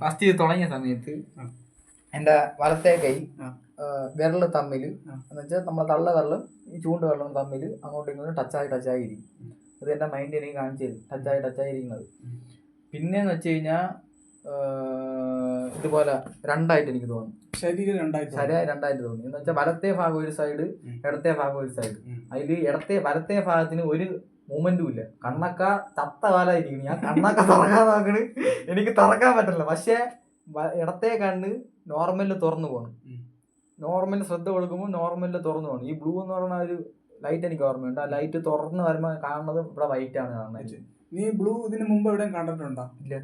First ഇത് തുടങ്ങിയ സമയത്ത് എൻ്റെ വലത്തെ കൈ വിരൽ തമ്മിൽ എന്ന് വെച്ചാൽ നമ്മൾ തള്ള വിരലും ഈ ചൂണ്ട് വിരലും തമ്മിൽ അങ്ങോട്ടും ഇങ്ങോട്ടും ടച്ചായി ഇരിക്കും. അത് എൻ്റെ മൈൻഡ് എനിക്ക് കാണിച്ചു തരും, ടച്ചായി ഇരിക്കുന്നത്. പിന്നെന്ന് വെച്ച് കഴിഞ്ഞാൽ ഇതുപോലെ രണ്ടായിട്ട് എനിക്ക് തോന്നി, ശരിയായി രണ്ടായിട്ട് തോന്നി. എന്ന് വെച്ചാൽ വലത്തെ ഭാഗം ഒരു സൈഡ്, ഇടത്തെ ഭാഗം ഒരു സൈഡ്. അതിൽ വലത്തെ ഭാഗത്തിന് ഒരു മൂവ്മെന്റും ഇല്ല. കണ്ണക്ക ചത്ത കാലായിരിക്കും. ഞാൻ കണ്ണക്ക തുറക്കാൻ നോക്കണ്, എനിക്ക് തുറക്കാൻ പറ്റില്ല. പക്ഷെ ഇടത്തെ കണ്ണ് നോർമലിൽ തുറന്നു പോകണം. നോർമൽ ശ്രദ്ധ കൊടുക്കുമ്പോൾ നോർമലിൽ തുറന്നു പോകണം. ഈ ബ്ലൂ എന്ന് പറയുന്ന ഒരു ലൈറ്റ് എനിക്ക് ഓർമ്മയുണ്ട്. ആ ലൈറ്റ് തുറന്ന് വരുമ്പോൾ കാണുന്നത് ഇവിടെ വൈറ്റ് ആണ് കാണുന്നത്. നീ ബ്ലൂ ഇതിന് മുമ്പ് എവിടെയും കണ്ടിട്ടുണ്ടോ? ഇല്ല.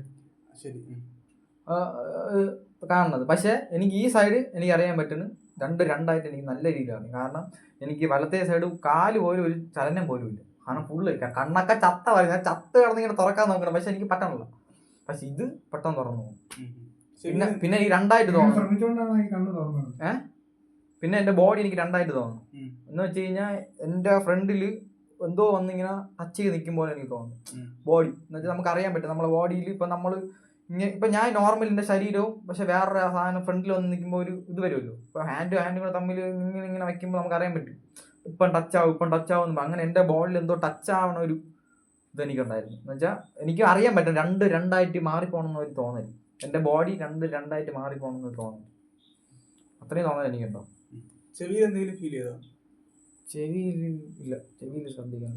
ശരി. കാണുന്നത്. പക്ഷെ എനിക്ക് ഈ സൈഡ് എനിക്ക് അറിയാൻ പറ്റുന്നു രണ്ടായിട്ട് എനിക്ക് നല്ല രീതിയിലാണ്. കാരണം എനിക്ക് വലത്തെ സൈഡ് കാല് പോലും ഒരു ചലനം പോലും ഇല്ല. കാരണം ഫുള്ള് കണ്ണൊക്കെ ചത്ത വരും. ഞാൻ ചത്ത് കിടന്നിങ്ങനെ തുറക്കാൻ നോക്കണം, പക്ഷെ എനിക്ക് പറ്റണില്ല. പക്ഷെ ഇത് പെട്ടെന്ന് തുറന്നു പോകും. പിന്നെ ഈ രണ്ടായിട്ട് തോന്നുന്നു. പിന്നെ എന്റെ ബോഡി എനിക്ക് രണ്ടായിട്ട് തോന്നുന്നു. എന്ന് വെച്ച് കഴിഞ്ഞാൽ എന്റെ ഫ്രണ്ടിൽ എന്തോ വന്നിങ്ങനെ ടച്ച് ചെയ്ത് നിൽക്കും പോലെ എനിക്ക് തോന്നുന്നു. ബോഡി എന്ന് വെച്ചാൽ നമുക്ക് അറിയാൻ പറ്റും നമ്മളെ ബോഡിയിൽ ഇപ്പൊ നമ്മൾ ഇപ്പൊ ഞാൻ നോർമൽ എന്റെ ശരീരവും, പക്ഷെ വേറൊരു സാധനം ഫ്രണ്ടിൽ വന്ന് നിൽക്കുമ്പോൾ ഒരു ഇത് വരുമല്ലോ. ഇപ്പൊ ഹാൻഡും കൂടെ തമ്മിൽ ഇങ്ങനെ വയ്ക്കുമ്പോൾ നമുക്ക് അറിയാൻ പറ്റും ഇപ്പം ടച്ച് ആവും. അങ്ങനെ എന്റെ ബോഡിയിൽ എന്തോ ടച്ച് ആവണ ഒരു ഇതെനിക്കുണ്ടായിരുന്നു. എന്ന് വെച്ചാൽ എനിക്ക് അറിയാൻ പറ്റും രണ്ടായിട്ട് മാറിപ്പോണെന്ന് ഒരു തോന്നൽ. എന്റെ ബോഡി രണ്ടായിട്ട് മാറിപ്പോണെന്ന് തോന്നൽ. അത്രയും തോന്നൽ എനിക്കുണ്ടോ? ചെവിയിൽ എന്തെങ്കിലും ഫീൽ ചെയ്തോ? ചെവിയിൽ ഇല്ല, ചെവിയിൽ ശ്രദ്ധിക്കാൻ.